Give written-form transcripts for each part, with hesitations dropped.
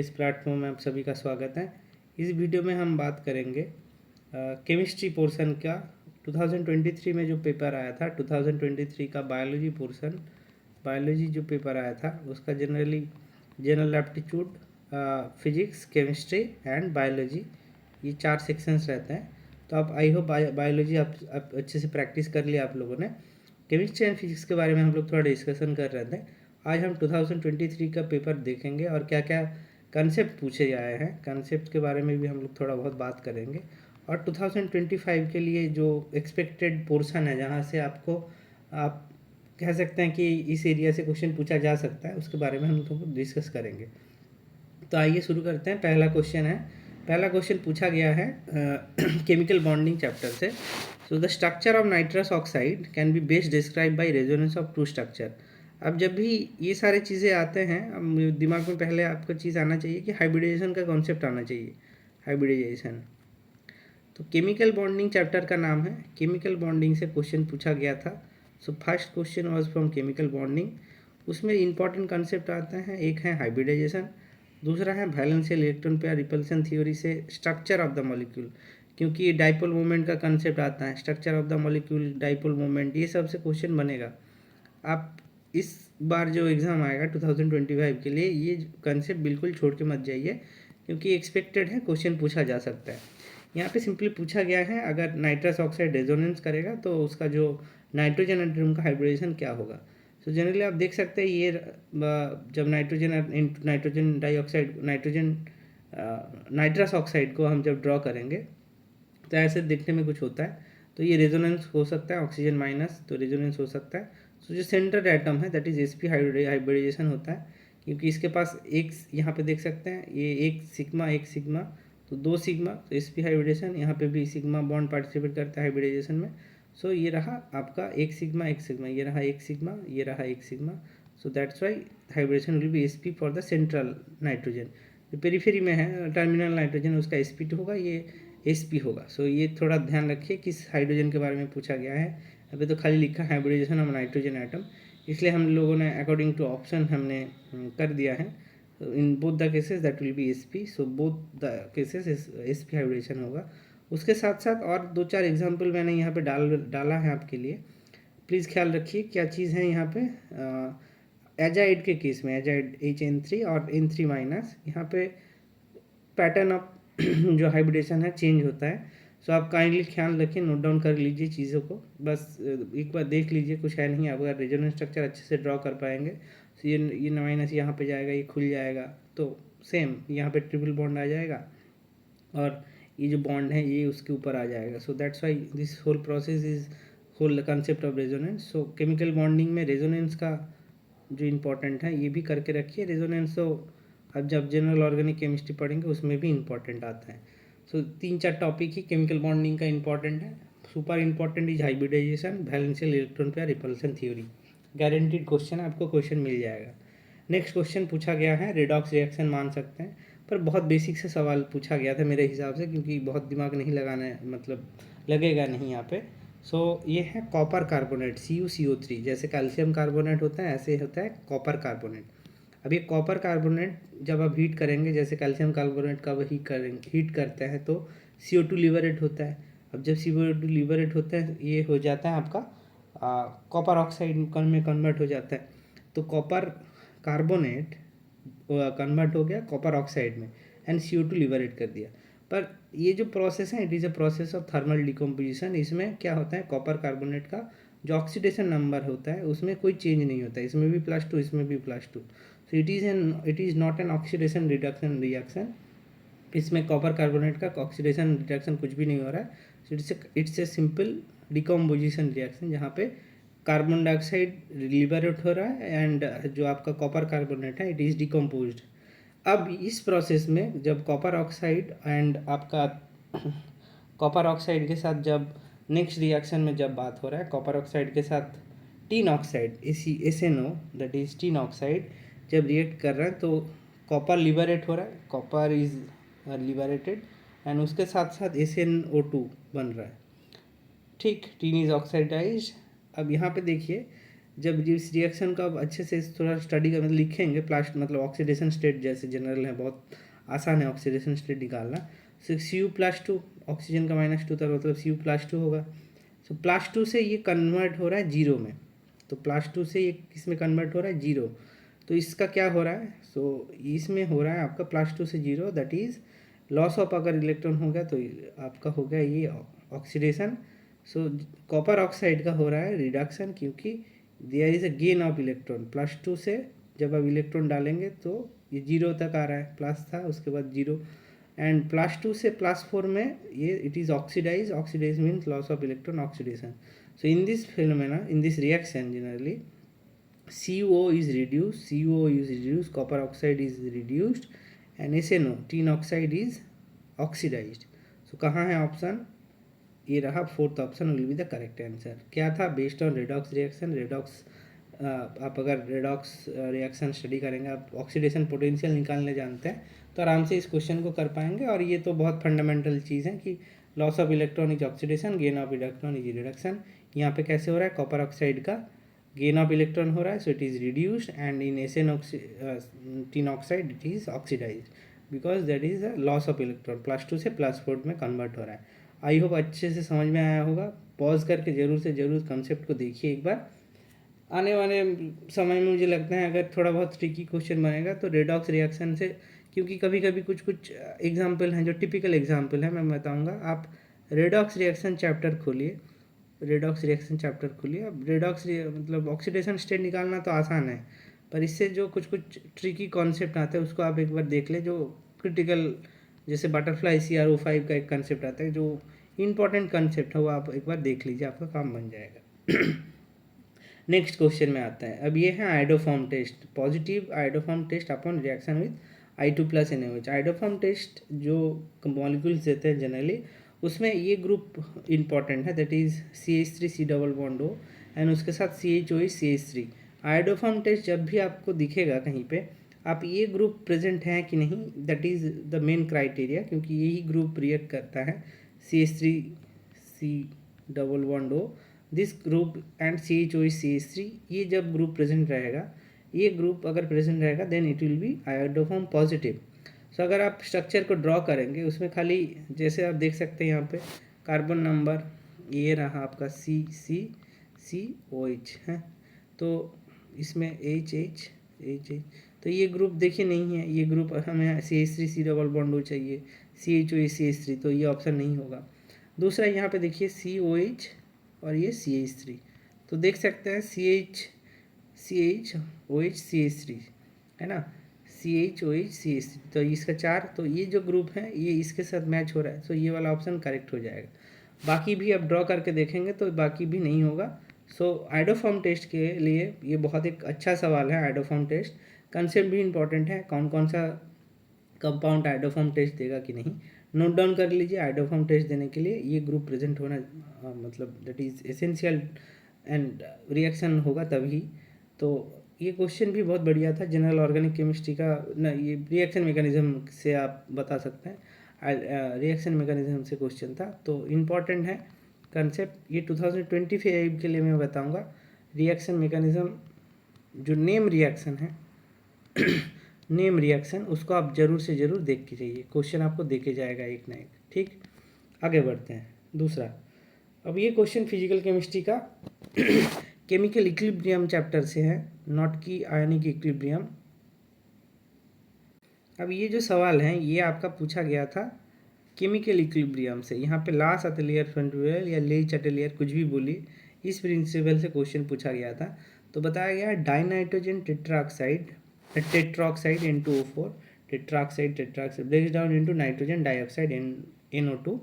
इस प्लेटफॉर्म में आप सभी का स्वागत है। इस वीडियो में हम बात करेंगे केमिस्ट्री पोर्शन का 2023 में जो पेपर आया था। 2023 का बायोलॉजी पोर्शन, बायोलॉजी जो पेपर आया था उसका general aptitude, physics, chemistry and biology, ये 4 सेक्शंस रहते हैं। तो आप आई होप बायोलॉजी आप अच्छे से प्रैक्टिस कर लिया आप लोगों ने। केमिस्ट्री एंड फिजिक्स के बारे में हम लोग थोड़ा डिस्कशन कर रहे थे। आज हम 2023 का पेपर देखेंगे और क्या क्या कंसेप्ट पूछे जाए हैं, कंसेप्ट के बारे में भी हम लोग थोड़ा बहुत बात करेंगे। और 2025 के लिए जो एक्सपेक्टेड पोर्शन है, जहाँ से आपको आप कह सकते हैं कि इस एरिया से क्वेश्चन पूछा जा सकता है, उसके बारे में हम लोग डिस्कस करेंगे। तो आइए शुरू करते हैं। पहला क्वेश्चन पूछा गया है केमिकल बॉन्डिंग चैप्टर से। So the structure of nitrous oxide can be best describe by resonance of two structure. अब जब भी ये सारे चीज़ें आते हैं, अब दिमाग में पहले आपको चीज़ आना चाहिए कि हाइब्रिडाइजेशन का कॉन्सेप्ट आना चाहिए। हाइब्रिडाइजेशन तो केमिकल बॉन्डिंग चैप्टर का नाम है। केमिकल बॉन्डिंग से क्वेश्चन पूछा गया था। So first question was from chemical bonding. उसमें इंपॉर्टेंट कंसेप्ट आते हैं, एक है हाइब्रिडाइजेशन, दूसरा है वैलेंशियल इलेक्ट्रॉन पेयर रिपल्सन थ्योरी से स्ट्रक्चर ऑफ द मॉलिक्यूल, क्योंकि डाइपोल मोमेंट का कंसेप्ट आता है, structure of the molecule, dipole moment, ये सब से क्वेश्चन बनेगा। आप इस बार जो एग्ज़ाम आएगा 2025 के लिए ये कंसेप्ट बिल्कुल छोड़ के मत जाइए, क्योंकि एक्सपेक्टेड है, क्वेश्चन पूछा जा सकता है। यहाँ पे सिंपली पूछा गया है, अगर नाइट्रस ऑक्साइड रेजोनेंस करेगा तो उसका जो नाइट्रोजन एटम का हाइब्रिडेशन क्या होगा। सो जनरली आप देख सकते हैं ये जब नाइट्रोजन डाइऑक्साइड नाइट्रस ऑक्साइड को हम जब ड्रॉ करेंगे तो ऐसे दिखने में कुछ होता है। तो ये रेजोनेंस हो सकता है, ऑक्सीजन माइनस, तो रेजोनेंस हो सकता है। सो जो सेंट्रल एटम है दैट इज sp हाइब्रिडाइजेशन होता है, क्योंकि इसके पास एक, यहाँ पे देख सकते हैं ये एक सिग्मा, तो 2 सिग्मा, तो sp हाइब्रिडेशन, यहाँ पे भी सिग्मा बॉन्ड पार्टिसिपेट करता है हाइब्रिडाइजेशन में। सो ये रहा आपका एक सिग्मा, ये रहा एक सिग्मा, ये रहा एक sigma. So that's why hybridisation will be sp for the central nitrogen. जो पेरीफेरी में है टर्मिनल नाइट्रोजन, उसका sp2 होगा, ये sp होगा। सो ये थोड़ा ध्यान रखिए, किस हाइड्रोजन के बारे में पूछा गया है। अभी तो खाली लिखा है हाइब्रिडेशन ऑफ नाइट्रोजन एटम, इसलिए हम लोगों ने अकॉर्डिंग टू ऑप्शन हमने कर दिया है। In both the cases that will be sp, so both the cases sp hybridisation होगा। उसके साथ साथ और 2-4 एग्जाम्पल मैंने यहाँ पे डाला है आपके लिए, प्लीज़ ख्याल रखिए क्या चीज़ है यहाँ पे। एजाइड के केस में, एजाइड HN3 और N3 माइनस, यहाँ पे पैटर्न ऑफ जो हाइब्रिडेशन है चेंज होता है। सो आप काइंडली ख्याल रखिए, नोट डाउन कर लीजिए चीज़ों को, बस एक बार देख लीजिए, कुछ है नहीं। आप अगर रेजोनेंस स्ट्रक्चर अच्छे से ड्रॉ कर पाएंगे तो ये माइनस यहाँ पे जाएगा, ये खुल जाएगा, तो सेम यहाँ पे ट्रिपल बॉन्ड आ जाएगा और ये जो बॉन्ड है ये उसके ऊपर आ जाएगा। So that's why this whole process is whole concept of resonance. So chemical bonding में रेजोनेंस का जो इम्पोर्टेंट है ये भी करके रखिए। रेजोनेंस तो अब जब जनरल ऑर्गेनिक केमिस्ट्री पढ़ेंगे उसमें भी इम्पोर्टेंट आता है। सो 3-4 टॉपिक ही केमिकल बॉन्डिंग का इम्पोर्टेंट है। Super important is hybridisation, valence shell electron pair repulsion theory. Guaranteed question, आपको क्वेश्चन मिल जाएगा। नेक्स्ट क्वेश्चन पूछा गया है रेडॉक्स रिएक्शन, मान सकते हैं, पर बहुत बेसिक से सवाल पूछा गया था मेरे हिसाब से, क्योंकि बहुत दिमाग नहीं लगाना है, मतलब लगेगा नहीं यहाँ पे। सो ये है कॉपर कार्बोनेट, CuCO3। जैसे कैल्शियम कार्बोनेट होता है ऐसे होता है कॉपर कार्बोनेट। अब ये कॉपर कार्बोनेट जब आप हीट करेंगे, जैसे कैल्शियम कार्बोनेट का हीट करते हैं तो CO2 लिबरेट होता है। अब जब CO2 लिबरेट होता है ये हो जाता है आपका कॉपर ऑक्साइड में कन्वर्ट हो जाता है। तो कॉपर कार्बोनेट कन्वर्ट हो गया कॉपर ऑक्साइड में एंड CO2 लिबरेट कर दिया। पर ये जो प्रोसेस है it is a process of thermal decomposition. इसमें क्या होता है, कॉपर कार्बोनेट का जो ऑक्सीडेशन नंबर होता है उसमें कोई चेंज नहीं होता है, इसमें भी +2 इसमें भी +2। सो it is not an oxidation reduction reaction. इसमें कॉपर कार्बोनेट का ऑक्सीडेशन रिडक्शन कुछ भी नहीं हो रहा है। It's a simple decomposition reaction, जहाँ पे कार्बन डाइऑक्साइड लिबरेट हो रहा है एंड जो आपका कॉपर कार्बोनेट है इट इज़ डिकम्पोज्ड। अब इस प्रोसेस में जब कॉपर ऑक्साइड एंड आपका कॉपर ऑक्साइड के साथ जब नेक्स्ट रिएक्शन में जब बात हो रहा है, कॉपर ऑक्साइड के साथ tin oxide SnO that is tin oxide जब रिएक्ट कर रहा है तो कॉपर लिबरेट हो रहा है, कॉपर इज लिबरेटेड एंड उसके साथ साथ SnO2 बन रहा है। ठीक, टीन इज ऑक्साइडाइज। अब यहाँ पे देखिए जब इस रिएक्शन का आप अच्छे से थोड़ा स्टडी कर मतलब लिखेंगे, प्लास्ट मतलब ऑक्सीडेशन स्टेट जैसे जनरल है, बहुत आसान है ऑक्सीडेशन स्टेट निकालना। Cu+2 ऑक्सीजन का -2 था, मतलब Cu+2 होगा। सो +2 से ये कन्वर्ट हो रहा है जीरो में, तो +2 से ये किस में कन्वर्ट हो रहा है, जीरो। तो इसका क्या हो रहा है, सो इसमें हो रहा है आपका +2 से zero, that is loss of, अगर इलेक्ट्रॉन हो गया तो आपका हो गया ये ऑक्सीडेशन। सो कॉपर ऑक्साइड का हो रहा है रिडक्शन, क्योंकि there is a gain of electron. +2 से जब आप इलेक्ट्रॉन डालेंगे तो ये जीरो तक आ रहा है, प्लस था उसके बाद जीरो, एंड +2 से +4 में ये it is oxidise means loss of electron, oxidation. So in this phenomena, in this reaction generally CO is reduced, copper oxide is reduced, and SNO, tin oxide is oxidized. So कहाँ है option, ये रहा fourth option will be the correct answer. क्या था, based on redox reaction. Redox आप अगर redox reaction study करेंगे, आप ऑक्सीडेशन पोटेंशियल निकालने जानते हैं, तो आराम से इस क्वेश्चन को कर पाएंगे। और ये तो बहुत फंडामेंटल चीज़ है कि loss of electron is oxidation, gain of electron is reduction. यहाँ पे कैसे हो रहा है, कॉपर ऑक्साइड का गेन ऑफ इलेक्ट्रॉन हो रहा है, so it is reduced, and in SN tin oxide it is oxidised because that is the loss of electron, +2 से +4 में कन्वर्ट हो रहा है। आई होप अच्छे से समझ में आया होगा। पॉज करके ज़रूर से ज़रूर कंसेप्ट को देखिए एक बार। आने वाले समय में मुझे लगता है अगर थोड़ा बहुत ट्रिकी क्वेश्चन बनेगा तो रेडॉक्स रिएक्शन से, क्योंकि कभी कभी कुछ कुछ एग्जाम्पल हैं जो टिपिकल एग्जाम्पल है, मैं बताऊंगा। आप रेडॉक्स रिएक्शन चैप्टर खोलिए, रेडॉक्स रिएक्शन चैप्टर खोलिए। अब रेडॉक्स मतलब ऑक्सीडेशन स्टेट निकालना तो आसान है, पर इससे जो कुछ कुछ ट्रिकी कॉन्सेप्ट आते हैं उसको आप एक बार देख ले, जो क्रिटिकल, जैसे बटरफ्लाई CrO5 का एक कंसेप्ट आता है, जो इंपॉर्टेंट कंसेप्ट है, वो आप एक बार देख लीजिए, आपका काम बन जाएगा। नेक्स्ट क्वेश्चन में आता है। अब ये है iodoform test, positive iodoform test upon reaction with I2+ NaOH। Iodoform test जो मॉलिक्यूल्स देते हैं जनरली, उसमें ये ग्रुप इंपॉर्टेंट है, that is CH3 C double bond O, and उसके साथ CHOH CH3। आयोडोफॉर्म टेस्ट जब भी आपको दिखेगा कहीं पे, आप ये ग्रुप प्रेजेंट हैं कि नहीं, that is the main criteria, क्योंकि यही ग्रुप रिएक्ट करता है CH3 C double bond O, this group and CHOH CH3। ये जब ग्रुप प्रेजेंट रहेगा, ये ग्रुप अगर प्रेजेंट रहेगा, then it will be iodoform positive. So अगर आप स्ट्रक्चर को ड्रॉ करेंगे, उसमें खाली जैसे आप देख सकते हैं यहाँ पे कार्बन नंबर ये रहा आपका COH है, तो इसमें H, तो ये ग्रुप देखिए नहीं है, ये ग्रुप हमें CH3 C double bond O चाहिए, CHOH CH3, तो ये ऑप्शन नहीं होगा। दूसरा यहाँ पे देखिए COH और ये CH3, तो देख सकते हैं CHOH CH3 है ना, CHOH CH3, तो इसका 4, तो ये जो ग्रुप है ये इसके साथ मैच हो रहा है, तो ये वाला ऑप्शन करेक्ट हो जाएगा। बाकी भी आप ड्रॉ करके देखेंगे तो बाकी भी नहीं होगा। सो आयोडोफॉर्म टेस्ट के लिए ये बहुत एक अच्छा सवाल है। आयोडोफॉर्म टेस्ट कंसेप्ट भी इंपॉर्टेंट है, कौन कौन सा कंपाउंड आयोडोफॉर्म टेस्ट देगा कि नहीं, नोट डाउन कर लीजिए। आयोडोफॉर्म टेस्ट देने के लिए ये ग्रुप प्रेजेंट होना मतलब that is essential, and reaction होगा तभी। तो ये क्वेश्चन भी बहुत बढ़िया था, जनरल ऑर्गेनिक केमिस्ट्री का ना, ये रिएक्शन मैकेनिज्म से आप बता सकते हैं, रिएक्शन मैकेनिज्म से क्वेश्चन था, तो इम्पॉर्टेंट है कंसेप्ट। ये 2025 के लिए मैं बताऊंगा रिएक्शन मैकेनिज्म, जो नेम रिएक्शन है नेम रिएक्शन, उसको आप जरूर से ज़रूर देख के जाइए, क्वेश्चन आपको देके जाएगा एक ना एक। ठीक, आगे बढ़ते हैं। दूसरा, अब ये क्वेश्चन फिजिकल केमिस्ट्री का केमिकल इक्विलिब्रियम चैप्टर से है, नॉट की आयनिक इक्विलिब्रियम। अब ये जो सवाल हैं ये आपका पूछा गया था केमिकल इक्विलिब्रियम से। यहाँ पे लास अटेलियर फ्रंटुअल या लेच अटेलियर कुछ भी बोली, इस प्रिंसिपल से क्वेश्चन पूछा गया था। तो बताया गया dinitrogen tetroxide N2O4, tetroxide breaks down into nitrogen dioxide NO2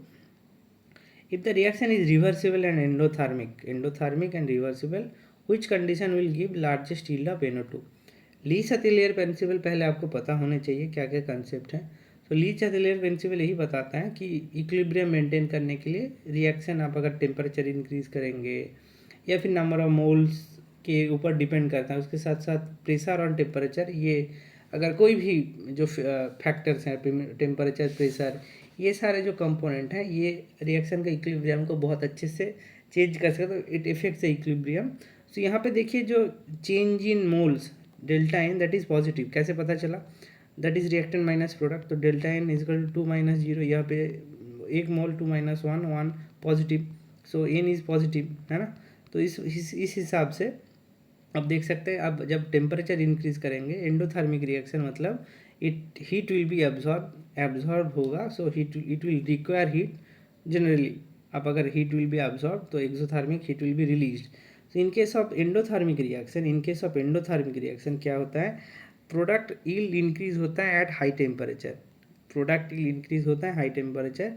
if the reaction is reversible and endothermic and reversible, which condition will give largest yield of NO2। Le Chatelier principle पहले आपको पता होने चाहिए क्या क्या कंसेप्ट है। तो Leach Chatelier principal यही बताता है कि इक्विलिब्रियम मेंटेन करने के लिए रिएक्शन आप अगर टेम्परेचर इंक्रीज करेंगे या फिर नंबर ऑफ मोल्स के ऊपर डिपेंड करता है, उसके साथ साथ प्रेशर और टेम्परेचर, ये अगर कोई भी जो फैक्टर्स हैं, टेम्परेचर, प्रेशर, ये सारे जो कंपोनेंट हैं ये रिएक्शन के इक्विलिब्रियम को बहुत अच्छे से चेंज कर सकते हैं, तो it affects the equilibrium. So यहाँ पे देखिए जो change in moles delta N that is positive, कैसे पता चला, that is reactant minus product, तो delta N is equal to 2 - 0, यहाँ पे 1 mole 2 - 1 1 positive, so N is positive है ना। तो इस हिसाब से अब देख सकते हैं, अब जब टेम्परेचर इंक्रीज करेंगे एंडोथर्मिक रिएक्शन मतलब it heat will be absorb होगा, so it will require heat generally. अब अगर हीट विल बी एब्जॉर्ब तो exothermic heat will be released. So in case of endothermic reaction क्या होता है, प्रोडक्ट यील्ड इंक्रीज होता है at high temperature, product yield increase होता है high temperature.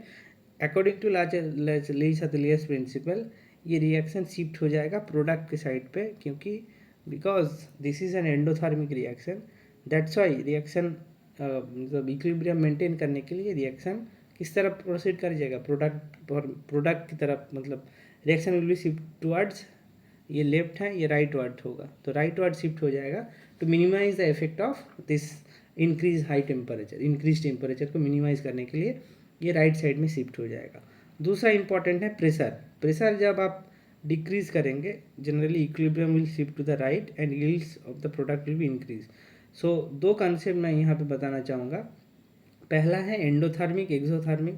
According to Le Chatelier principle ये रिएक्शन शिफ्ट हो जाएगा प्रोडक्ट के साइड पे, क्योंकि because this is an endothermic reaction, that's why reaction मतलब इक्विलिब्रियम मेंटेन करने के लिए रिएक्शन किस तरफ प्रोसीड कर जाएगा, प्रोडक्ट की तरफ, मतलब reaction will be shift towards, ये लेफ्ट है ये राइट वर्ड होगा, तो राइट वर्ड शिफ्ट हो जाएगा to minimise the effect of this increase temperature को मिनिमाइज करने के लिए ये राइट साइड में शिफ्ट हो जाएगा। दूसरा इंपॉर्टेंट है प्रेशर जब आप डिक्रीज करेंगे generally equilibrium will shift to the right and yields of the product will be increase. So दो कंसेप्ट मैं यहाँ पे बताना चाहूँगा, पहला है एंडोथर्मिक एक्सोथर्मिक।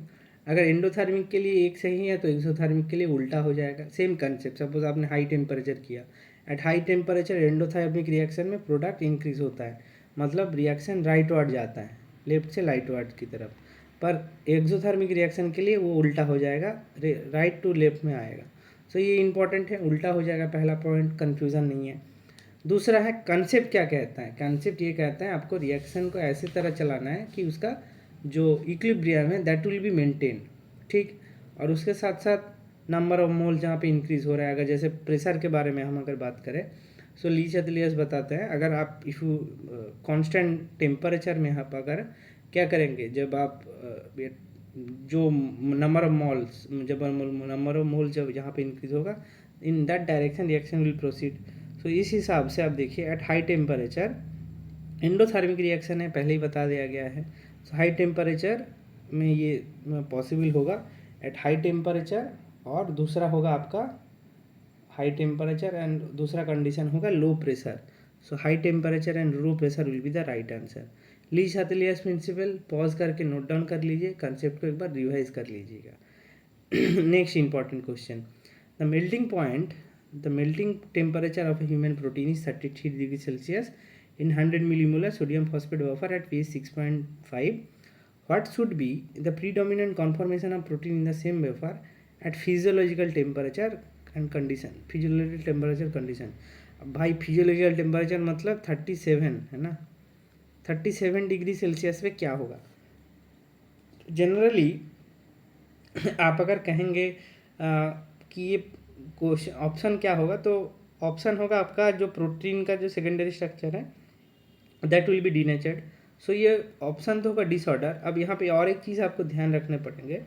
अगर एंडोथर्मिक के लिए एक सही है तो एक्सोथर्मिक के लिए उल्टा हो जाएगा, सेम कंसेप्ट। सपोज आपने हाई टेम्परेचर किया, eight high temperature endothermic reaction में प्रोडक्ट इंक्रीज होता है, मतलब रिएक्शन राइट वर्ड जाता है, लेफ्ट से राइट वर्ड की तरफ। पर एक्सोथर्मिक रिएक्शन के लिए वो उल्टा हो जाएगा, राइट टू लेफ्ट में आएगा। सो ये इंपॉर्टेंट है, उल्टा हो जाएगा, पहला पॉइंट, कन्फ्यूज़न नहीं है। दूसरा है कंसेप्ट क्या कहता है, कंसेप्ट ये कहता है आपको रिएक्शन को ऐसे तरह चलाना है कि उसका जो इक्विलिब्रियम है दैट विल बी मेंटेन, ठीक। और उसके साथ साथ नंबर ऑफ मोल जहाँ पे इंक्रीज हो रहा है, अगर जैसे प्रेशर के बारे में हम अगर बात करें, सो लीच-अतलियस बताते हैं, अगर आप इफ़ यू कांस्टेंट टेम्परेचर में आप अगर क्या करेंगे, जब आप जो नंबर ऑफ मोल्स जब जहाँ पे इंक्रीज होगा in that direction reaction will proceed. तो इस हिसाब से आप देखिए eight high temperature endothermic reaction है, पहले ही बता दिया गया है। सो हाई टेम्परेचर में ये पॉसिबल होगा एट हाई टेम्परेचर, और दूसरा होगा आपका हाई टेम्परेचर एंड दूसरा कंडीशन होगा low pressure. So high temperature and low pressure will be the right answer. Le Chatelier principle pause करके नोट डाउन कर लीजिए, कंसेप्ट को एक बार रिवाइज कर लीजिएगा। Next important question, the melting point, the melting temperature of a human protein is 33 degrees Celsius in 100 millimolar sodium phosphate wafer at pH 6.5. What should be the predominant conformation of protein in the same wafer at physiological temperature and condition? Physiological temperature condition, भाई physiological temperature मतलब 37 है ना, 37 degree Celsius पे क्या होगा। Generally आप अगर कहेंगे कि ये क्वेश्चन ऑप्शन क्या होगा, तो ऑप्शन होगा आपका जो प्रोटीन का जो सेकेंडरी स्ट्रक्चर है दैट विल बी डीनेचर्ड। सो ये ऑप्शन तो होगा डिसऑर्डर। अब यहाँ पे और एक चीज़ आपको ध्यान रखने पड़ेंगे,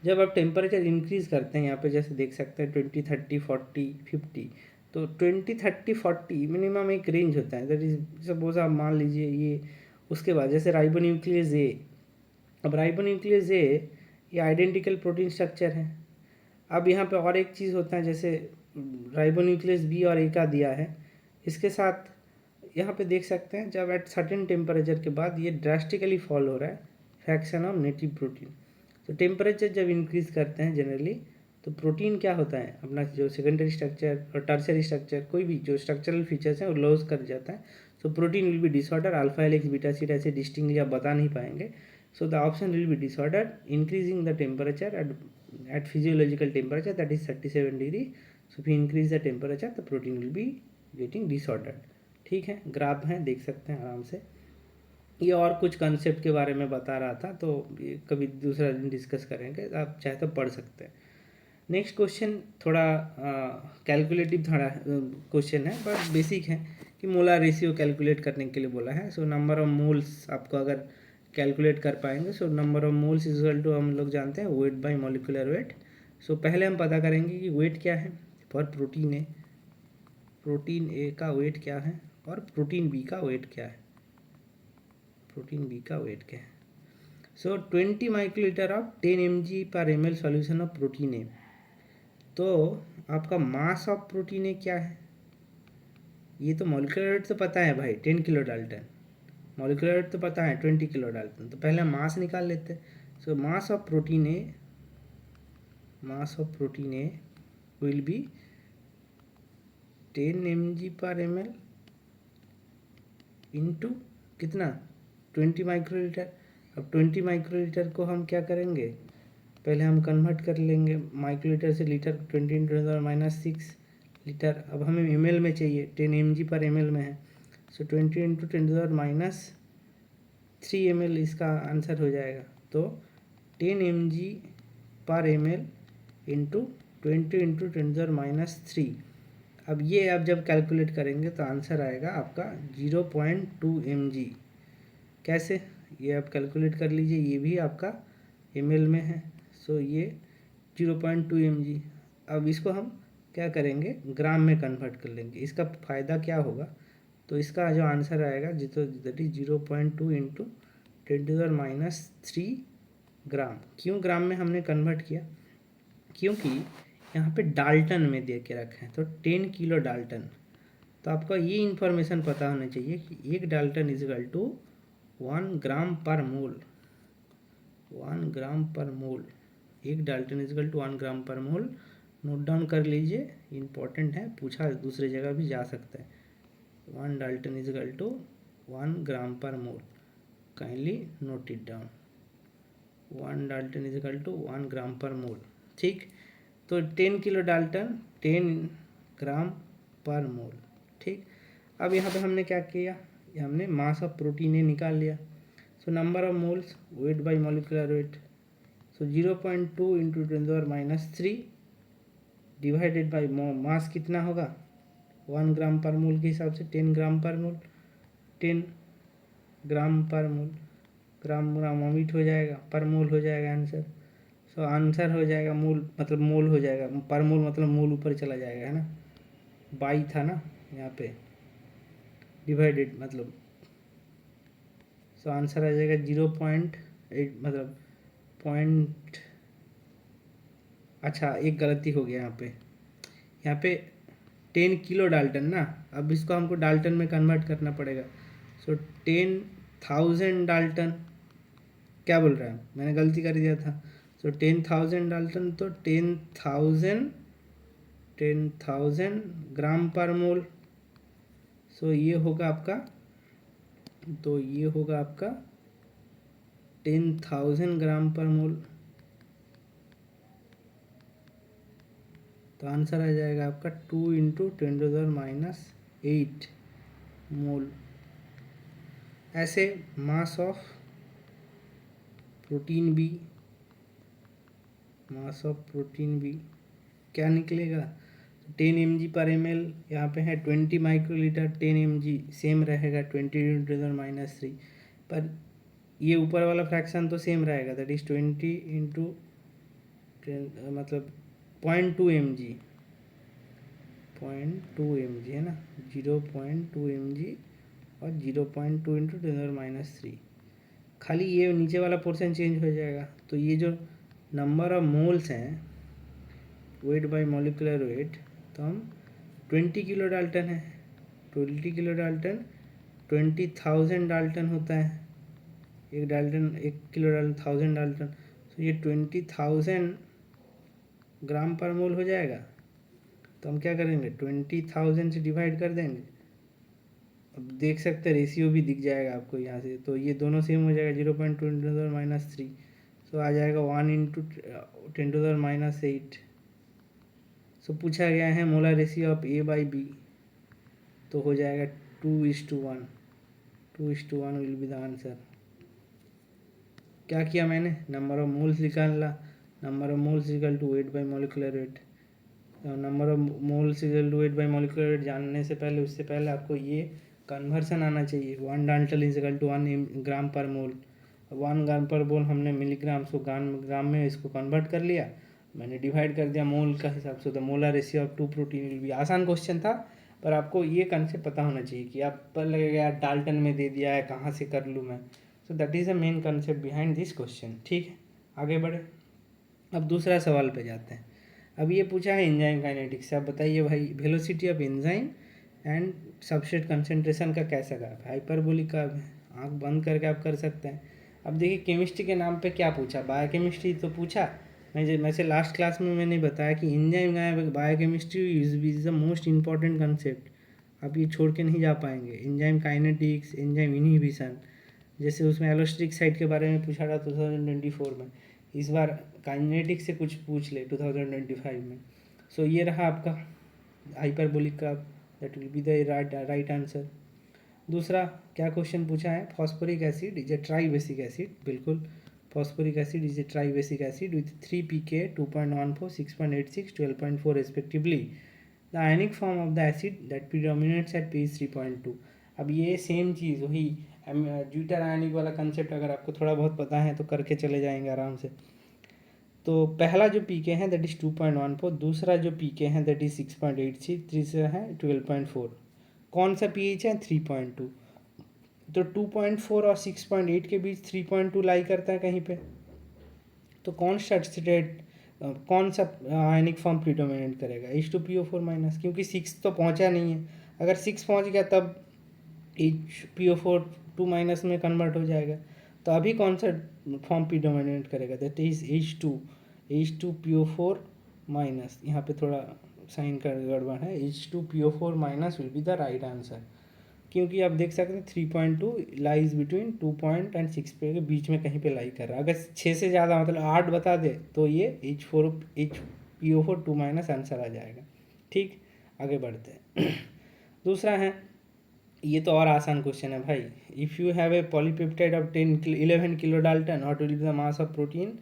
जब आप टेम्परेचर इंक्रीज़ करते हैं, यहाँ पे जैसे देख सकते हैं 20, 30, 40, 50, तो 20, 30, 40 मिनिमम एक रेंज होता है, दैट इज सपोज आप मान लीजिए ये। उसके बाद जैसे राइबोन्यूक्लियस ए, अब राइबोन्यूक्लियस ए ये आइडेंटिकल प्रोटीन स्ट्रक्चर है। अब यहाँ पे और एक चीज़ होता है, जैसे राइबोन्यूक्लियस बी और ए का दिया है, इसके साथ यहाँ पे देख सकते हैं जब एट सर्टेन टेम्परेचर के बाद ये ड्रास्टिकली फॉल हो रहा है फ्रैक्शन ऑफ नेटिव प्रोटीन। तो टेम्परेचर जब इंक्रीज करते हैं जनरली, तो प्रोटीन क्या होता है, अपना जो सेकेंडरी स्ट्रक्चर और टर्शियरी स्ट्रक्चर कोई भी जो स्ट्रक्चरल फीचर्स हैं वो लॉस कर जाता है। So protein will be disorder, alpha helix beta sheet ऐसे डिस्टिंगली आप बता नहीं पाएंगे। So the option will be disorder, increasing the temperature at physiological temperature that is 37 degree. So if we increase the temperature the protein will be getting disordered। ठीक है, graph हैं देख सकते हैं आराम से। ये और कुछ कंसेप्ट के बारे में बता रहा था, तो ये कभी दूसरा दिन डिस्कस करेंगे, आप चाहे तो पढ़ सकते हैं। नेक्स्ट क्वेश्चन थोड़ा कैलकुलेटिव थोड़ा क्वेश्चन है, बट बेसिक है कि मोलर रेशियो कैलकुलेट करने के लिए बोला है। सो नंबर ऑफ मोल्स आपको अगर कैलकुलेट कर पाएंगे, so number of moles is equal to हम लोग जानते हैं weight by molecular weight. So पहले हम पता करेंगे कि वेट क्या है for protein A, protein A का वेट क्या है और प्रोटीन बी का वेट क्या है, प्रोटीन बी का वेट क्या है। सो 20 microlitre of 10 mg/ml solution of protein ए, तो आपका मास ऑफ प्रोटीन ए क्या है, ये तो मॉलिक्यूलर वेट तो पता है भाई 10 किलो डाल्टन, मॉलिक्यूलर वेट तो पता है 20 किलो डाल्टन। तो पहले हम मास निकाल लेते हैं। So mass of protein A will be 10 mg/ml into कितना 20 माइक्रोलीटर। अब 20 माइक्रोलीटर को हम क्या करेंगे, पहले हम कन्वर्ट कर लेंगे माइक्रोलीटर से लीटर, 20 × 10⁻⁶ लीटर। अब हमें ml में चाहिए, 10 mg/ml में है। सो 20 × 10⁻³ ml इसका आंसर हो जाएगा। तो 10 mg/ml इंटू 20 × 10⁻³ अब ये आप जब कैलकुलेट करेंगे तो आंसर आएगा आपका 0.2 mg। कैसे, ये आप कैलकुलेट कर लीजिए, ये भी आपका ml में है। सो ये 0.2 mg। अब इसको हम क्या करेंगे, ग्राम में कन्वर्ट कर लेंगे। इसका फ़ायदा क्या होगा, तो इसका जो आंसर आएगा दैट इज 0.2 इंटू 10⁻³ ग्राम। क्यों ग्राम में हमने कन्वर्ट किया, क्योंकि यहाँ पे डाल्टन में दे के रखे हैं, तो 10 किलो डाल्टन। तो आपका ये इन्फॉर्मेशन पता होना चाहिए कि 1 dalton equal to 1 gram per mole. 1 gram per mole, 1 dalton equal to 1 gram per mole. Note down कर लीजिए, इम्पॉर्टेंट है, पूछा दूसरे जगह भी जा सकता है। 1 dalton equal to 1 gram per mole, kindly note it down. 1 dalton equal to 1 gram per mole. ठीक, तो 10 किलो डाल्टन 10 ग्राम पर मोल। ठीक, अब यहाँ पे हमने क्या किया, हमने मास ऑफ प्रोटीन ए निकाल लिया। सो number of moles wait by molecular weight, so 0.2 × 10⁻³ divided by mass कितना होगा 1 ग्राम पर मोल के हिसाब से 10 ग्राम पर मोल, 10 ग्राम पर मोल, ग्राम ग्राम ओमिट हो जाएगा, पर मोल हो जाएगा आंसर। सो आंसर हो जाएगा मोल हो जाएगा, पर मोल मतलब मोल ऊपर चला जाएगा, है ना, बाई था ना यहाँ पे, डिवाइडेड मतलब। सो आंसर आ जाएगा 0.8 मतलब पॉइंट। अच्छा, एक गलती हो गया यहाँ पे 10 किलो डाल्टन ना, अब इसको हमको डाल्टन में कन्वर्ट करना पड़ेगा। सो 10,000 डाल्टन, क्या बोल रहा है, मैंने गलती कर दिया था। सो 10,000 डाल्टन, तो 10,000 ग्राम पर मोल। सो ये होगा आपका, तो ये होगा आपका 10,000 ग्राम पर मोल। तो आंसर आ जाएगा आपका 2 × 10⁻8 मोल। ऐसे मास ऑफ प्रोटीन भी क्या निकलेगा, 10 mg/ml यहाँ पे है 20 माइक्रोलीटर, 10 mg सेम रहेगा 20 × 10⁻³ पर ये ऊपर वाला फ्रैक्शन तो सेम रहेगा, दैट इज 20 × 10 मतलब 0.2 mg, 0.2 mg है ना, 0.2 mg और 0.2 × 10⁻³ खाली ये नीचे वाला पोर्शन चेंज हो जाएगा। तो ये जो नंबर ऑफ मोल्स हैं वेट बाय मॉलिक्यूलर वेट, तो हम 20 किलो डाल्टन है, 20 किलो डाल्टन 20,000 डाल्टन होता है, एक किलो डाल्टन 1000 डाल्टन। तो ये 20,000 ग्राम पर मोल हो जाएगा। तो हम क्या करेंगे 20,000 से डिवाइड कर देंगे। अब देख सकते हैं रेशियो भी दिख जाएगा आपको यहाँ से, तो ये दोनों सेम हो जाएगा 0.2 × 10⁻³। सो आ जाएगा 1 × 10⁻8। सो पूछा गया है मोलर रेशियो ऑफ A/B, तो हो जाएगा 2:1। 2:1 विल बी द आंसर। क्या किया मैंने, नंबर ऑफ मोल्स निकाला, number of moles equal to weight by molecular weight. Number of moles equal to weight by molecular weight जानने से पहले, उससे पहले आपको ये कन्वर्सन आना चाहिए। 1 Dalton equal to 1 gram per mole, 1 gram per मोल हमने मिलीग्राम सो ग्राम में इसको कन्वर्ट कर लिया, मैंने डिवाइड कर दिया मोल का हिसाब से। तो molar ratio of 2 protein will be, आसान क्वेश्चन था, पर आपको ये कंसेप्ट पता होना चाहिए कि आप पर लगेगा यार डाल्टन में दे दिया है, कहाँ से कर लूँ मैं। सो that is the main concept behind this question. ठीक है, आगे बढ़े, अब दूसरा सवाल पे जाते हैं। अब ये पूछा है एंजाइम काइनेटिक्स से, आप बताइए भाई velocity of enzyme and substrate concentration का कैसा ग्राफ, हाइपरबोलिक का आँख बंद करके आप कर सकते हैं। अब देखिए केमिस्ट्री के नाम पे क्या पूछा, बायोकेमिस्ट्री तो पूछा। मैं से लास्ट क्लास में मैंने बताया कि enzyme biochemistry is the most important concept. आप ये छोड़ के नहीं जा पाएंगे। एंजाइम काइनेटिक्स, एंजाइम इनहिबिशन, जैसे उसमें एलोस्टिक साइट के बारे में पूछा था 2024 में, इस बार काइनेटिक्स से कुछ पूछ ले 2025 में। सो ये रहा आपका हाइपरबोलिक का, that will be the right answer. दूसरा क्या क्वेश्चन पूछा है, phosphoric acid is a tribasic acid, बिल्कुल phosphoric acid is a tribasic acid with 3 pK 2.14 6.86 12.4 respectively. The ionic form of the acid that predominates at pH 3.2. अब ये same चीज़ वही zwitter आयनिक वाला concept अगर आपको थोड़ा बहुत पता है तो करके चले जाएंगे आराम से। तो पहला जो पीके है दैट इज़ 2.14, दूसरा जो पीके है दैट इज़ 6.86, तीसरा है 12.4। कौन सा पीएच है 3.2। तो 2.4 और 6.8 के बीच 3.2 लाई करता है कहीं पे। तो कौन सब्स्टिट्यूट कौन सा आयनिक फॉर्म प्रीडोमिनेट करेगा, H2PO4 माइनस, क्योंकि 6 तो पहुंचा नहीं है। अगर 6 पहुंच गया तब HPO4 2 माइनस में कन्वर्ट हो जाएगा। तो अभी कौन सा फॉर्म प्रीडोमिनेट करेगा, दैट इज H2PO4 माइनस। यहाँ पे थोड़ा साइन का गड़बड़ है, H2PO4 minus will be the right answer, क्योंकि आप देख सकते हैं 3.2 लाइज बिटवीन 2 पॉइंट एंड 6 पे के बीच में कहीं पे लाई कर रहा है। अगर 6 से ज़्यादा मतलब 8 बता दे तो ये HPO4 2 माइनस आंसर आ जाएगा। ठीक, आगे बढ़ते हैं। दूसरा है, ये तो और आसान क्वेश्चन है भाई। If you have a polypeptide of 11 kilo Dalton, what will be the mass of protein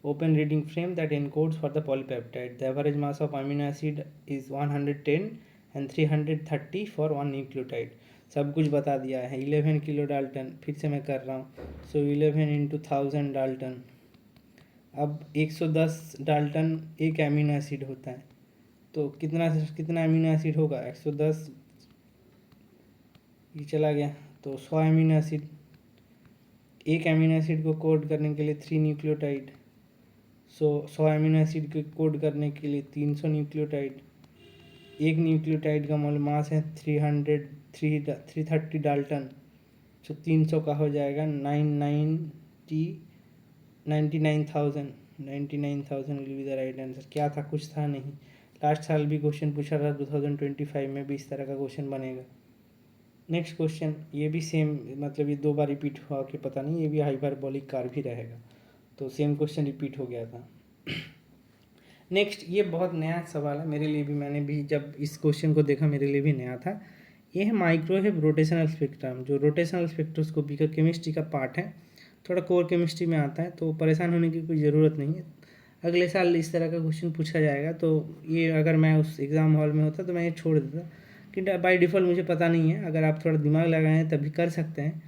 open reading frame that encodes for the polypeptide? The average mass of amino acid is 110 and 330 for one nucleotide. सब कुछ बता दिया है। 11 kilo Dalton, फिर से मैं कर रहा हूँ। सो 11 इंटू 1000 डाल्टन। अब 110 डाल्टन एक एमिनो एसिड होता है, तो कितना एमिनो एसिड होगा, 110 ये चला गया तो 100 एमिनो एसिड। एक एमिनो एसिड को कोड करने के लिए 3 न्यूक्लियोटाइड। सो 100 एमिनो एसिड को कोड करने के लिए 300 न्यूक्लियोटाइड। एक न्यूक्लियोटाइड का मोल मास है 330 डाल्टन। सो 300 का हो जाएगा 99,000 will be the right answer. क्या था, कुछ था नहीं। लास्ट साल भी क्वेश्चन पूछा था, 2025 में भी इस तरह का क्वेश्चन बनेगा। नेक्स्ट क्वेश्चन, ये भी सेम, मतलब ये 2 बार रिपीट हुआ कि पता नहीं, ये भी हाइपरबोलिक कार भी रहेगा, तो सेम क्वेश्चन रिपीट हो गया था। नेक्स्ट, ये बहुत नया सवाल है मेरे लिए भी, मैंने भी जब इस क्वेश्चन को देखा मेरे लिए भी नया था। ये है माइक्रोवेव रोटेशनल स्पेक्ट्रम, जो रोटेशनल स्पेक्ट्रोस्कोपी का केमिस्ट्री का पार्ट है, थोड़ा कोर केमिस्ट्री में आता है, तो परेशान होने की कोई ज़रूरत नहीं है। अगले साल इस तरह का क्वेश्चन पूछा जाएगा, तो ये अगर मैं उस एग्ज़ाम हॉल में होता तो मैं ये छोड़ देता कि बाई डिफ़ॉल्ट मुझे पता नहीं है। अगर आप थोड़ा दिमाग लगाएं तभी कर सकते हैं।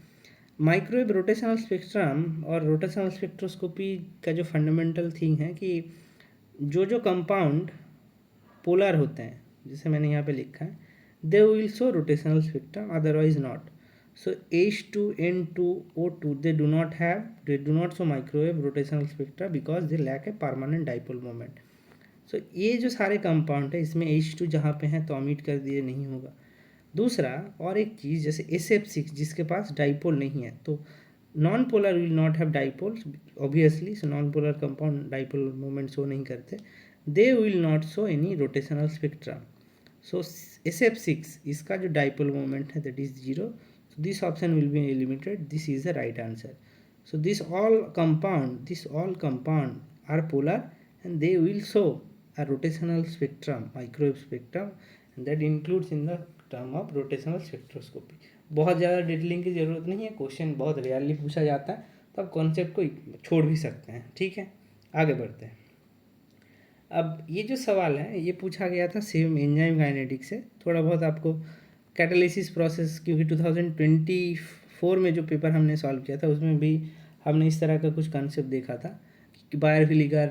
माइक्रोवेव रोटेशनल स्पेक्ट्रम और रोटेशनल स्पेक्ट्रोस्कोपी का जो फंडामेंटल थिंग है कि जो कंपाउंड पोलर होते हैं, जैसे मैंने यहाँ पे लिखा है, they will show rotational spectrum, otherwise not. So H2N2O2 they do not show microwave rotational spectra because they lack a permanent dipole moment. सो ये जो सारे कंपाउंड है इसमें H2 जहाँ पे हैं तो ऑमिट कर दिए, नहीं होगा। दूसरा और एक चीज़, जैसे SF6 जिसके पास डाइपोल नहीं है, तो non polar will not have dipole obviously. So non polar compound dipole moment show नहीं करते, they will not show any rotational spectrum. So SF6 इसका जो डाइपोल मोमेंट है that is 0, so this option will be eliminated, this is the right answer. So this all compound are polar and they will show a rotational spectrum, microwave spectrum, and that includes in the term of rotational spectroscopy. बहुत ज़्यादा detailing की ज़रूरत नहीं है, question बहुत rarely पूछा जाता है, तो आप कॉन्सेप्ट को छोड़ भी सकते हैं। ठीक है, आगे बढ़ते हैं। अब ये जो सवाल है ये पूछा गया था सेम एंजाइम काइनेटिक्स से, थोड़ा बहुत आपको कैटालिसिस प्रोसेस, क्योंकि 2024 में जो पेपर हमने सॉल्व किया था उसमें भी हमने इस तरह का कुछ कंसेप्ट देखा था कि बायोफिलिगर,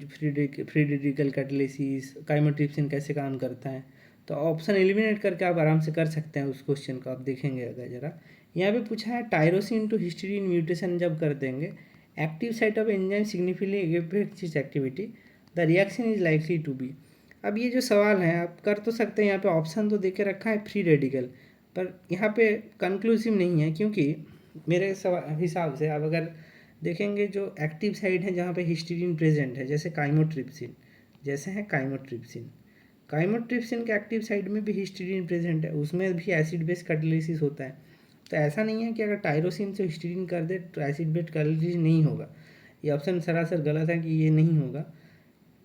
फ्री रेडिकल कैटालिसिस, काइमोट्रिप्सिन कैसे काम करता है। तो ऑप्शन एलिमिनेट करके आप आराम से कर सकते हैं उस क्वेश्चन को, आप देखेंगे अगर ज़रा। यहाँ पे पूछा है टायरोसिन टू हिस्टीडीन म्यूटेशन जब कर देंगे, active site of enzyme significantly affects its activity, the reaction is likely to be. अब ये जो सवाल है आप कर तो सकते हैं, यहाँ पे ऑप्शन तो दे के रखा है फ्री रेडिकल, पर यहाँ पे कंक्लूसिव नहीं है, क्योंकि मेरे हिसाब से आप अगर देखेंगे जो एक्टिव साइट है जहाँ पे हिस्टीडीन प्रेजेंट है, जैसे काइमोट्रिप्सिन, जैसे है काइमोट्रिप्सिन, काइमोट्रिप्सिन के एक्टिव साइट में भी हिस्टीडीन प्रेजेंट है, उसमें भी एसिड बेस कैटालिसिस होता है। तो ऐसा नहीं है कि अगर टायरोसिन से हिस्टीडीन कर दे तो एसिड बेस कैटालिसिस नहीं होगा, ये ऑप्शन सरासर गलत है कि ये नहीं होगा।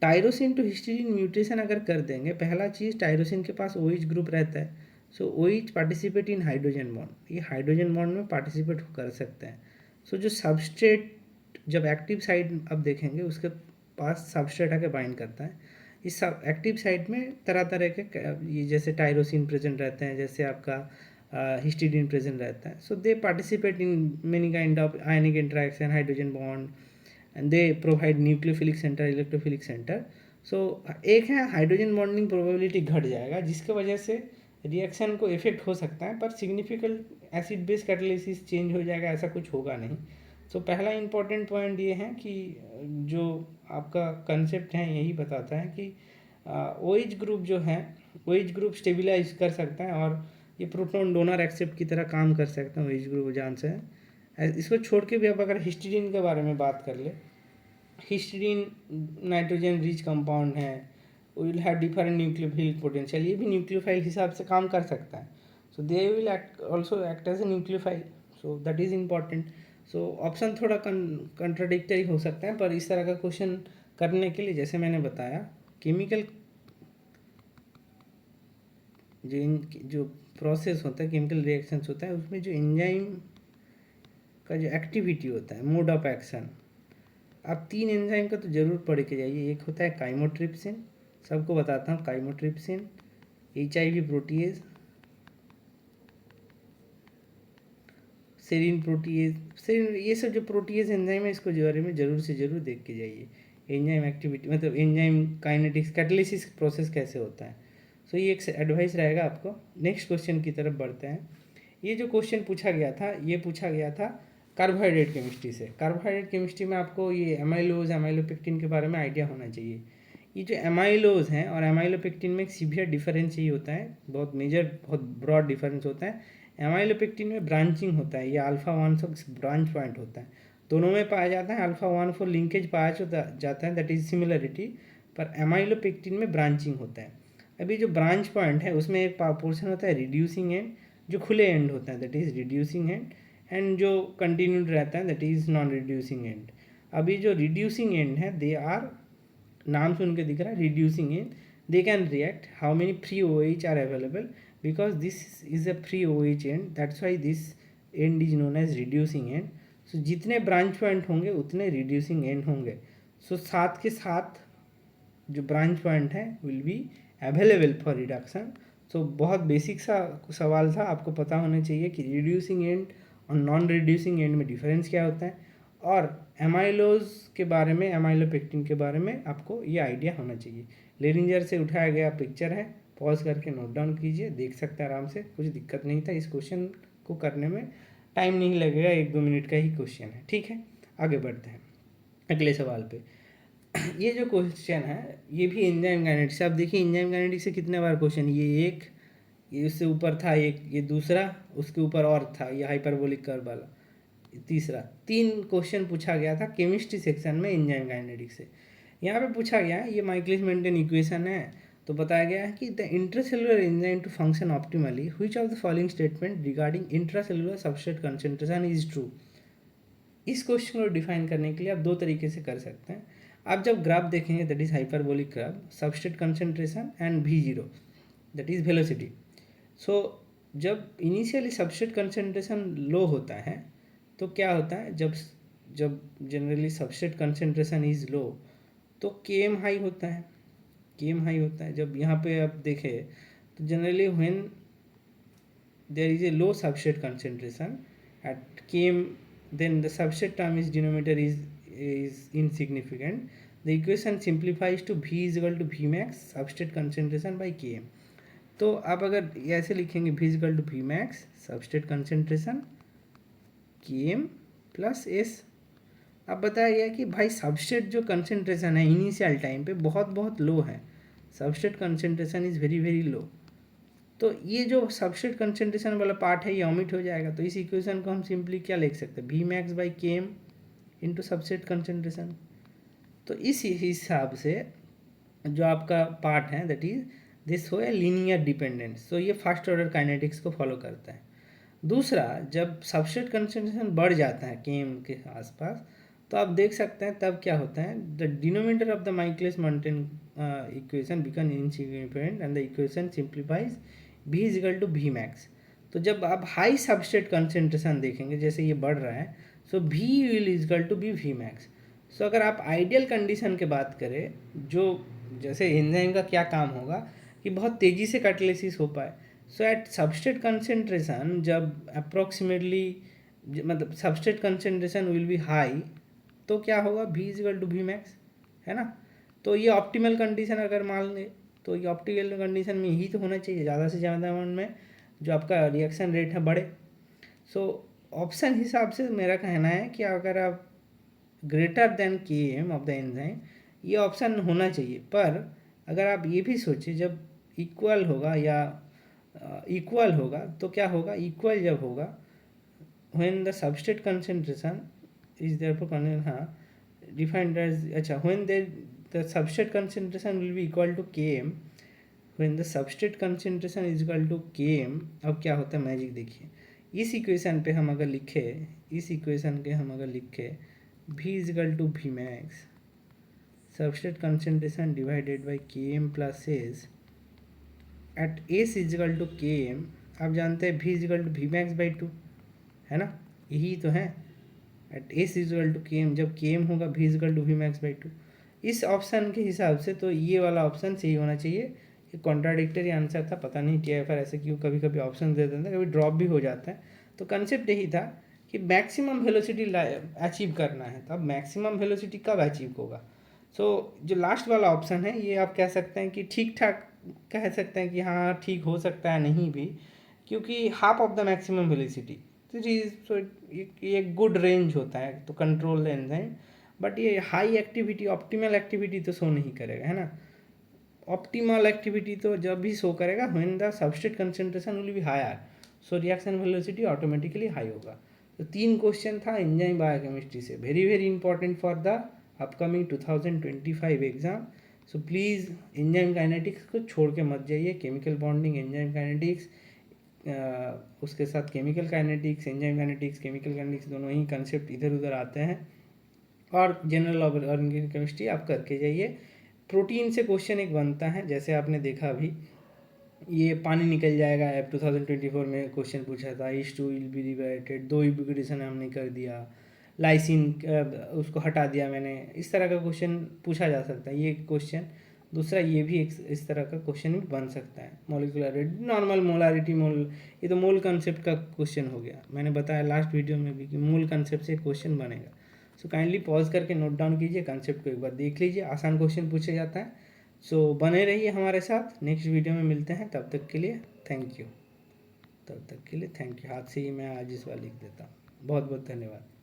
टायरोसिन टू हिस्टीडीन म्यूटेशन अगर कर देंगे, पहला चीज़ टायरोसिन के पास OH ग्रुप रहता है, सो OH participate in hydrogen bond, ये हाइड्रोजन बॉन्ड में पार्टिसिपेट कर सकता है। सो जो सबस्ट्रेट जब एक्टिव साइट अब देखेंगे उसके पास सबस्ट्रेट आके बाइंड करता है, इस सब एक्टिव साइट में तरह तरह के ये जैसे टायरोसिन प्रेजेंट रहते हैं, जैसे आपका हिस्टीडीन प्रेजेंट रहता है, so they participate in many kind of ionic interaction, hydrogen bond, and they provide nucleophilic centre, electrophilic centre. So एक है हाइड्रोजन बॉन्डिंग प्रोबेबिलिटी घट जाएगा, जिसके वजह से रिएक्शन को इफेक्ट हो सकता है, पर significant acid base catalysis change हो जाएगा, ऐसा कुछ होगा नहीं। सो पहला इंपॉर्टेंट पॉइंट ये है कि जो आपका कंसेप्ट है यही बताता है कि OH ग्रुप जो है, OH ग्रुप स्टेबिलाइज कर सकता है और ये प्रोटॉन डोनर एक्सेप्ट की तरह काम कर सकता है OH ग्रुप जान से है। इसको छोड़ के भी आप अगर हिस्टीडीन के बारे में बात कर ले, हिस्टीडीन नाइट्रोजन रिच कंपाउंड है, will have different nucleophilic potential, ये भी न्यूक्लियोफाइल हिसाब से काम कर सकता है, so they will also act as a nucleophile, so that is important. So option थोड़ा कंट्राडिक्टरी हो सकता है, पर इस तरह का क्वेश्चन करने के लिए जैसे मैंने बताया, केमिकल जो प्रोसेस होता है, केमिकल रिएक्शंस होता है, उसमें जो एंजाइम का जो एक्टिविटी होता है, मोड ऑफ एक्शन, आप 3 एंजाइम का तो जरूर पढ़ के जाइए। एक होता है काइमोट्रिप्सिन, सबको बताता हूँ, chymotrypsin, HIV protease, serine protease, serine, ये सब जो प्रोटीएज एंजाइम है, इसको बारे में जरूर से जरूर देख के जाइए। एंजाइम एक्टिविटी मतलब एंजाइम काइनेटिक्स, कैटालिसिस प्रोसेस कैसे होता है, सो ये एक एडवाइस रहेगा आपको। नेक्स्ट क्वेश्चन की तरफ बढ़ते हैं। ये जो क्वेश्चन पूछा गया था, ये पूछा गया था कार्बोहाइड्रेट केमिस्ट्री से। कार्बोहाइड्रेट केमिस्ट्री में आपको ये एमाइलोज, एमाइलोपेक्टिन के बारे में आइडिया होना चाहिए। ये जो एमाइलोज हैं और एमाइलोपेक्टिन में एक सीवियर डिफरेंस ही होता है, बहुत मेजर, बहुत ब्रॉड डिफरेंस होता है। एमाइलोपेक्टिन में ब्रांचिंग होता है, ये अल्फा 1 से ब्रांच पॉइंट होता है, दोनों में पाया जाता है। अल्फा 1 4 लिंकेज पाया जाता है, दैट इज सिमिलरिटी, पर एमाइलोपेक्टिन में ब्रांचिंग होता है। अभी जो ब्रांच पॉइंट है उसमें एक पोर्शन होता है रिड्यूसिंग एंड, जो खुले एंड होता है दैट इज़ रिड्यूसिंग एंड जो कंटिन्यूड रहता है that is non reducing and. अभी जो रिड्यूसिंग एंड है, दे आर, नाम सुन के दिख रहा है reducing end, they can react, how many free OH are available, because this is a free OH end, that's why this end is known as reducing end. So जितने branch point होंगे उतने reducing and होंगे। सो साथ के साथ जो branch point है will be available for reduction. So बहुत बेसिक सा सवाल था, आपको पता होना चाहिए कि रिड्यूसिंग एंड और नॉन रिड्यूसिंग एंड में डिफरेंस क्या होता है, और एमाइलोज के बारे में, एमाइलोपेक्टिन के बारे में आपको ये आइडिया होना चाहिए। लेरिंजर से उठाया गया पिक्चर है, पॉज करके नोट डाउन कीजिए, देख सकते हैं आराम से, कुछ दिक्कत नहीं था। इस क्वेश्चन को करने में टाइम नहीं लगेगा, 1-2 मिनट का ही क्वेश्चन है, ठीक है। आगे बढ़ते हैं अगले सवाल पे। ये जो क्वेश्चन है ये भी एंजाइम काइनेटिक्स, आप देखिए एंजाइम काइनेटिक्स से कितने बार क्वेश्चन, ये एक, ये उससे ऊपर था एक, ये दूसरा, उसके ऊपर और था ये हाइपरबोलिक कर्व वाला, तीसरा, 3 क्वेश्चन पूछा गया था केमिस्ट्री सेक्शन में एंजाइम काइनेटिक्स से। यहाँ पे पूछा गया है, ये माइकलिस मेंटेन इक्वेशन है, तो बताया गया है कि the intracellular enzyme to function optimally, which of the following statement regarding intracellular substrate concentration is true. इस क्वेश्चन को डिफाइन करने के लिए आप 2 तरीके से कर सकते हैं। आप जब ग्राफ देखेंगे that is hyperbolic graph, substrate concentration and V0 that is velocity. So जब इनिशियली सबस्ट्रेट कंसंट्रेशन लो होता है तो क्या होता है, जब जब generally substrate concentration is low तो Km हाई होता है, Km हाई होता है। जब यहाँ पे आप देखें तो generally when there is a low substrate concentration at Km, then the substrate term is denominator is insignificant. The equation simplifies to V is equal to V max substrate concentration by Km. तो आप अगर ऐसे लिखेंगे V is equal to V max substrate concentration Km plus S। अब बताया गया कि भाई सबस्ट्रेट जो कंसंट्रेशन है इनिशियल टाइम पे बहुत बहुत लो है, substrate concentration is very very low, तो ये जो सबस्ट्रेट कंसंट्रेशन वाला पार्ट है ये ओमिट हो जाएगा। तो इस इक्वेशन को हम सिंपली क्या लिख सकते हैं, we max by K M into substrate concentration. तो इस हिसाब से जो आपका पार्ट है दैट इज दिस हो ए लीनियर डिपेंडेंस, तो ये फर्स्ट ऑर्डर काइनेटिक्स को फॉलो करता है। दूसरा, जब सबस्ट्रेट कंसंट्रेशन बढ़ जाता है के एम के आसपास, तो आप देख सकते हैं तब क्या होता है, the denominator of the Michaelis Menten equation become insignificant and the equation simplifies v is equal to we max. तो जब आप हाई सबस्ट्रेट कंसंट्रेशन देखेंगे जैसे ये बढ़ रहा है, so v will is equal to be V max. So अगर आप आइडियल कंडीशन की बात करें, जो जैसे एंजाइम का क्या काम होगा कि बहुत तेज़ी से कैटालिसिस हो पाए, सो एट सबस्ट्रेट कंसंट्रेशन जब अप्रोक्सीमेटली मतलब substrate concentration will be high, तो क्या होगा, v is equal to we max, है ना। तो ये ऑप्टिमल कंडीशन अगर मान लें, तो ये ऑप्टिमल कंडीशन में यही तो होना चाहिए, ज़्यादा से ज़्यादा अमाउंट में जो आपका रिएक्शन रेट है बढ़े। सो ऑप्शन हिसाब से मेरा कहना है कि अगर आप ग्रेटर देन के एम ऑफ द एंजाइम, ये ऑप्शन होना चाहिए। पर अगर आप ये भी सोचिए जब इक्वल होगा या इक्वल होगा तो क्या होगा, इक्वल जब होगा when the substrate concentration is therefore हाँ डिफाइंड एज, अच्छा when the substrate concentration will be equal to K M, when the substrate concentration is equal to K M. अब क्या होता है मैजिक देखिए, इस इक्वेशन पे हम अगर लिखे, इस इक्वेशन के हम अगर लिखे v is equal to we max substrate concentration divided by K M plus S at S is equal to K M. आप जानते हैं v is equal to we max by 2, है ना, यही तो है। At S is equal to K M, जब K M होगा v is equal to we max by 2। इस ऑप्शन के हिसाब से तो ये वाला ऑप्शन सही होना चाहिए। ये कॉन्ट्राडिक्टरी आंसर था, पता नहीं TIFR ऐसे क्यों कभी कभी ऑप्शन दे देता है, कभी ड्रॉप भी हो जाता है। तो कंसेप्ट यही था कि मैक्सिमम वेलोसिटी अचीव करना है। तो अब मैक्सिमम वेलोसिटी कब अचीव होगा, सो जो लास्ट वाला ऑप्शन है ये आप कह सकते हैं कि ठीक ठाक कह सकते हैं कि हाँ ठीक हो सकता है, नहीं भी, क्योंकि half of the maximum velocity, तो ये गुड रेंज होता है तो कंट्रोल द एंजाइम। बट ये हाई एक्टिविटी ऑप्टिमल एक्टिविटी तो शो नहीं करेगा, है ना। ऑप्टिमल एक्टिविटी तो जब भी शो करेगा when the substrate concentration will be higher, so reaction velocity automatically high होगा। तो 3 क्वेश्चन था एंजाइम बायोकेमिस्ट्री से, very very important for the upcoming 2025 exam. So please enzyme kinetics को छोड़ के मत जाइए, केमिकल बॉन्डिंग, एंजाइम काइनेटिक्स, उसके साथ chemical kinetics, enzyme kinetics, chemical kinetics दोनों ही कंसेप्ट इधर उधर आते हैं। और जनरल ऑर्गेनिक केमिस्ट्री आप करके जाइए। प्रोटीन से क्वेश्चन एक बनता है, जैसे आपने देखा अभी ये पानी निकल जाएगा ऐप 2024 में क्वेश्चन पूछा था, H2 विल बी लिबरेटेड, 2 यूबिक्विटेशन हमने कर दिया, लाइसिन उसको हटा दिया मैंने, इस तरह का क्वेश्चन पूछा जा सकता है ये क्वेश्चन। दूसरा ये भी एक इस तरह का क्वेश्चन भी बन सकता है, मॉलिक्यूलर नॉर्मल मोलारिटी मोल, ये तो मोल कंसेप्ट का क्वेश्चन हो गया। मैंने बताया लास्ट वीडियो में भी कि मोल कंसेप्ट से क्वेश्चन बनेगा। सो काइंडली पॉज करके नोट डाउन कीजिए, कंसेप्ट को एक बार देख लीजिए, आसान क्वेश्चन पूछा जाता है। सो बने रहिए हमारे साथ, नेक्स्ट वीडियो में मिलते हैं, तब तक के लिए थैंक यू। हाथ से ही मैं आज इस बार लिख देता हूँ। बहुत बहुत धन्यवाद।